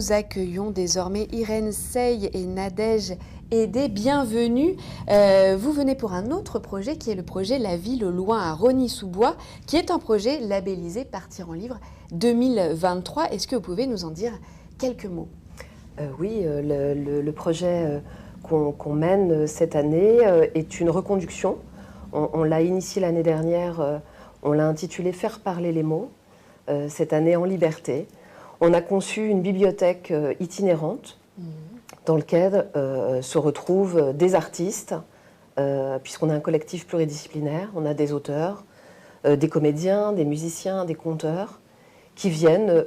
nous accueillons désormais Irène Sey et Nadège Edé. Bienvenue. Vous venez pour un autre projet qui est le projet La Ville au Loin à Rosny-sous-Bois, qui est un projet labellisé Partir en Livre 2023. Est-ce que vous pouvez nous en dire quelques mots? Oui, le projet qu'on mène cette année est une reconduction. On l'a initié l'année dernière, on l'a intitulé Faire parler les mots, cette année en liberté. On a conçu une bibliothèque itinérante dans laquelle se retrouvent des artistes, puisqu'on a un collectif pluridisciplinaire, on a des auteurs, des comédiens, des musiciens, des conteurs, qui viennent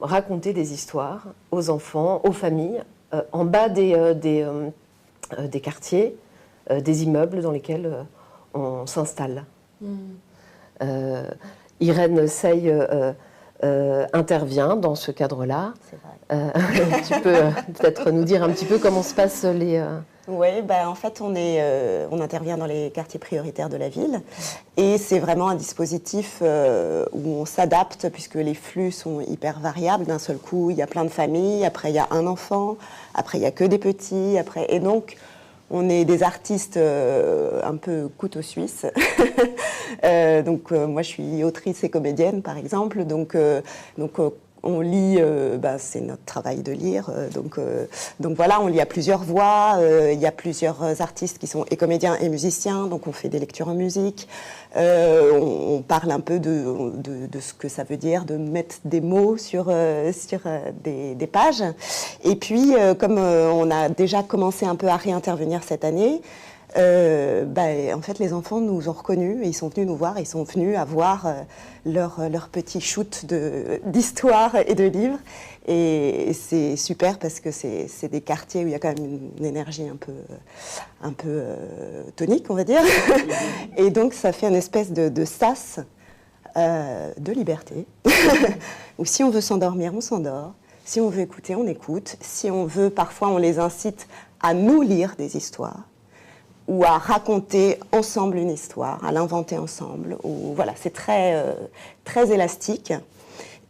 raconter des histoires aux enfants, aux familles, en bas des quartiers, des immeubles dans lesquels on s'installe. Irène Sey intervient dans ce cadre-là. Tu peux peut-être nous dire un petit peu comment se passent les... Oui, en fait, on intervient dans les quartiers prioritaires de la ville et c'est vraiment un dispositif où on s'adapte puisque les flux sont hyper variables. D'un seul coup, il y a plein de familles, après il y a un enfant, après il n'y a que des petits, et donc on est des artistes un peu couteau suisse. Moi, je suis autrice et comédienne, par exemple, donc on lit, c'est notre travail de lire, donc voilà, on lit à plusieurs voix, il y a plusieurs artistes qui sont et comédiens et musiciens, donc on fait des lectures en musique, on parle un peu de ce que ça veut dire de mettre des mots sur des pages, et puis comme on a déjà commencé un peu à réintervenir cette année, en fait, les enfants nous ont reconnus et ils sont venus nous voir, ils sont venus avoir leur petit shoot d'histoire et de livres. Et c'est super parce que c'est des quartiers où il y a quand même une énergie un peu tonique, on va dire. Et donc, ça fait une espèce de sas de liberté, où si on veut s'endormir, on s'endort. Si on veut écouter, on écoute. Si on veut, parfois, on les incite à nous lire des histoires, ou à raconter ensemble une histoire, à l'inventer ensemble. Voilà, c'est très élastique.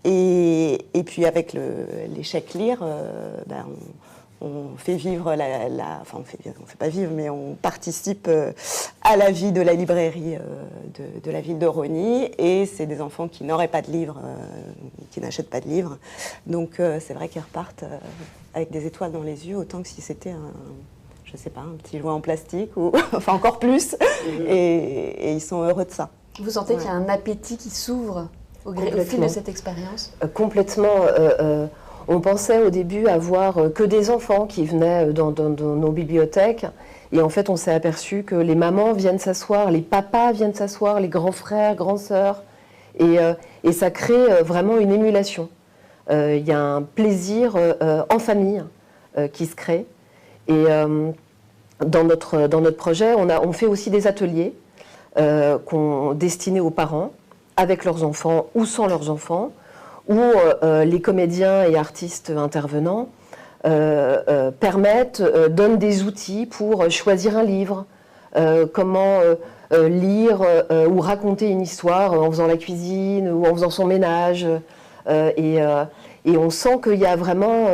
Et puis avec les chèques lire, on fait vivre enfin on fait pas vivre, mais on participe à la vie de la librairie de la ville de Rosny. Et c'est des enfants qui n'auraient pas de livres, qui n'achètent pas de livres. Donc c'est vrai qu'ils repartent avec des étoiles dans les yeux, autant que si c'était je sais pas, un petit jouet en plastique, ou enfin encore plus, et ils sont heureux de ça. Vous sentez qu'il y a un appétit qui s'ouvre au fil de cette expérience? Complètement. On pensait au début avoir que des enfants qui venaient dans nos bibliothèques, et en fait on s'est aperçu que les mamans viennent s'asseoir, les papas viennent s'asseoir, les grands frères, grandes sœurs, et ça crée vraiment une émulation. Il y a un plaisir en famille qui se crée. Et dans notre projet, on fait aussi des ateliers destinés aux parents, avec leurs enfants ou sans leurs enfants, où les comédiens et artistes intervenants donnent des outils pour choisir un livre, comment lire ou raconter une histoire en faisant la cuisine ou en faisant son ménage. Et on sent qu'il y a vraiment...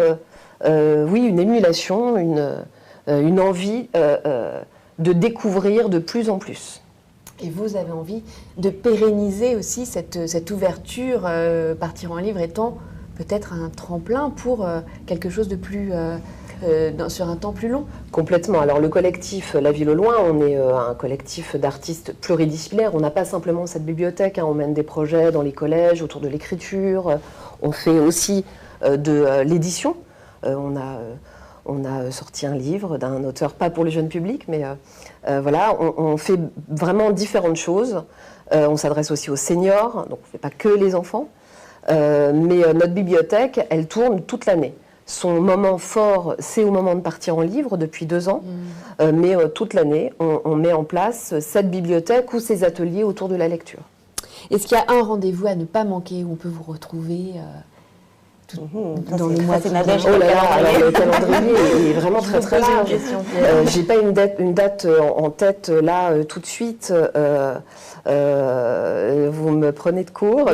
une émulation, une envie de découvrir de plus en plus. Et vous avez envie de pérenniser aussi cette ouverture, Partir en Livre étant peut-être un tremplin pour quelque chose de plus, sur un temps plus long? Complètement. Alors le collectif La Ville au Loin, on est un collectif d'artistes pluridisciplinaires. On n'a pas simplement cette bibliothèque, on mène des projets dans les collèges autour de l'écriture. On fait aussi de l'édition. On a sorti un livre d'un auteur, pas pour le jeune public, mais voilà, on fait vraiment différentes choses. On s'adresse aussi aux seniors, donc on ne fait pas que les enfants. Mais notre bibliothèque, elle tourne toute l'année. Son moment fort, c'est au moment de Partir en Livre, depuis 2 ans. Mais toute l'année, on met en place cette bibliothèque ou ces ateliers autour de la lecture. Est-ce qu'il y a un rendez-vous à ne pas manquer où on peut vous retrouver dans le mois c'est qui Nadège. Oh là là, alors le calendrier est vraiment très très large. J'ai pas une date en tête là tout de suite. Vous me prenez de court.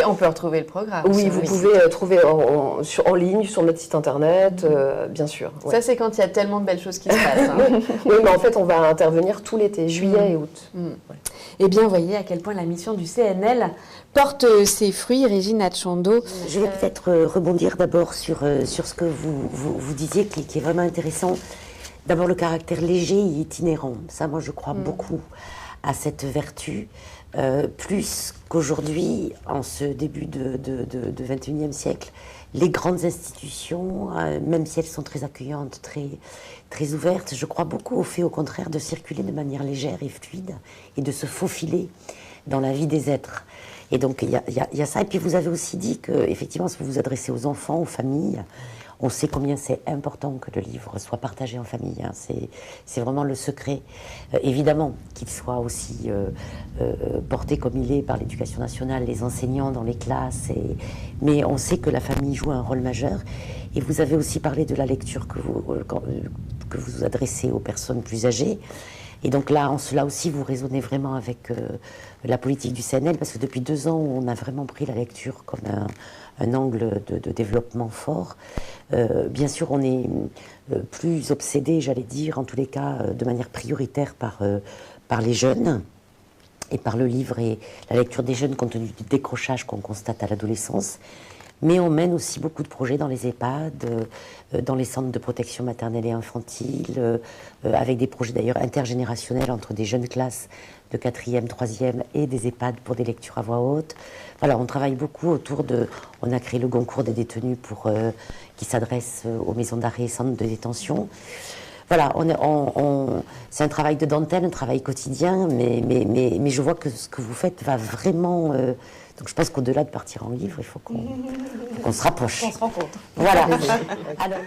On peut retrouver le programme. Oui, vous pouvez trouver en ligne sur notre site internet, bien sûr. Ouais. Ça, c'est quand il y a tellement de belles choses qui se passent. Hein. Oui, mais en fait, on va intervenir tout l'été, juillet et août. Ouais. Eh bien, vous voyez à quel point la mission du CNL porte ses fruits, Régine Atchando. Je vais peut-être rebondir d'abord sur ce que vous disiez, qui est vraiment intéressant. D'abord, le caractère léger et itinérant. Ça, moi, je crois beaucoup à cette vertu, plus qu'aujourd'hui, en ce début de 21e siècle, les grandes institutions, même si elles sont très accueillantes, très ouvertes, je crois beaucoup au fait, au contraire, de circuler de manière légère et fluide et de se faufiler dans la vie des êtres. Et donc, il y a ça. Et puis, vous avez aussi dit que, effectivement, si vous vous adressez aux enfants, aux familles, on sait combien c'est important que le livre soit partagé en famille. Hein. C'est vraiment le secret. Évidemment, qu'il soit aussi porté comme il est par l'éducation nationale, les enseignants dans les classes. Mais on sait que la famille joue un rôle majeur. Et vous avez aussi parlé de la lecture que vous adressez aux personnes plus âgées. Et donc là, en cela aussi, vous raisonnez vraiment avec la politique du CNL, parce que depuis 2 ans, on a vraiment pris la lecture comme un angle de développement fort. Bien sûr, on est plus obsédé, j'allais dire, en tous les cas, de manière prioritaire par les jeunes et par le livre et la lecture des jeunes, compte tenu du décrochage qu'on constate à l'adolescence. Mais on mène aussi beaucoup de projets dans les EHPAD, dans les centres de protection maternelle et infantile, avec des projets d'ailleurs intergénérationnels entre des jeunes classes de 4e, 3e et des EHPAD pour des lectures à voix haute. Voilà, on travaille beaucoup autour de... On a créé le Goncourt des détenus qui s'adresse aux maisons d'arrêt et centres de détention. Voilà, c'est un travail de dentelle, un travail quotidien, mais je vois que ce que vous faites va vraiment... donc je pense qu'au-delà de partir en livre, il faut qu'on se rapproche. On se rencontre. Voilà. Alors,